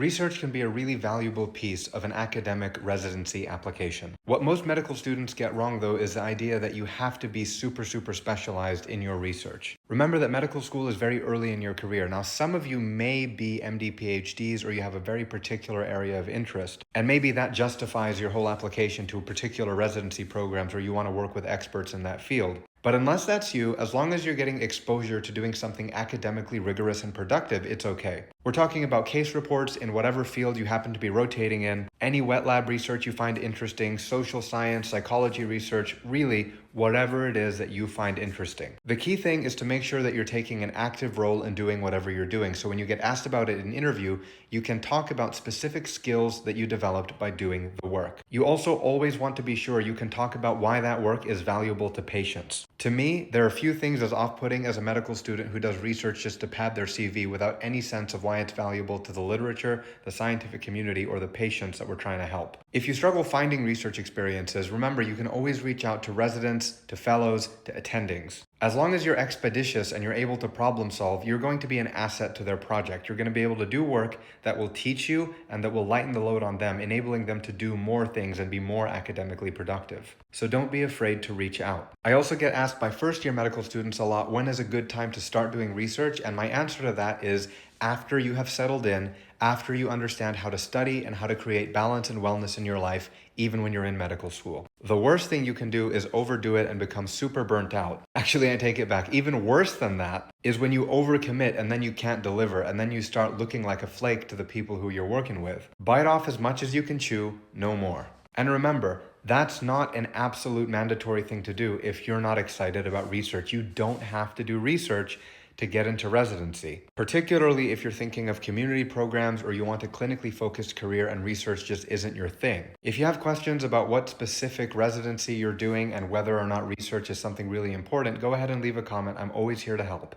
Research can be a really valuable piece of an academic residency application. What most medical students get wrong, though, is the idea that you have to be super specialized in your research. Remember that medical school is very early in your career. Now, some of you may be MD PhDs, or you have a very particular area of interest, and maybe that justifies your whole application to particular residency programs, or you want to work with experts in that field. But unless that's you, as long as you're getting exposure to doing something academically rigorous and productive, it's okay. We're talking about case reports in whatever field you happen to be rotating in, any wet lab research you find interesting, social science, psychology research, really whatever it is that you find interesting. The key thing is to make sure that you're taking an active role in doing whatever you're doing, so when you get asked about it in an interview, you can talk about specific skills that you developed by doing the work. You also always want to be sure you can talk about why that work is valuable to patients. To me, there are few things as off-putting as a medical student who does research just to pad their CV without any sense of why it's valuable to the literature, the scientific community, or the patients that we're trying to help. If you struggle finding research experiences, remember you can always reach out to residents, to fellows, to attendings. As long as you're expeditious and you're able to problem solve, you're going to be an asset to their project. You're going to be able to do work that will teach you and that will lighten the load on them, enabling them to do more things and be more academically productive. So don't be afraid to reach out. I also get asked by first-year medical students a lot, when is a good time to start doing research? And my answer to that is after you have settled in, after you understand how to study and how to create balance and wellness in your life, even when you're in medical school. The worst thing you can do is overdo it and become super burnt out. Actually, I take it back. Even worse than that is when you overcommit and then you can't deliver, and then you start looking like a flake to the people who you're working with. Bite off as much as you can chew, no more. And remember, that's not an absolute mandatory thing to do if you're not excited about research. You don't have to do research to get into residency, particularly if you're thinking of community programs or you want a clinically focused career and research just isn't your thing. If you have questions about what specific residency you're doing and whether or not research is something really important, go ahead and leave a comment. I'm always here to help.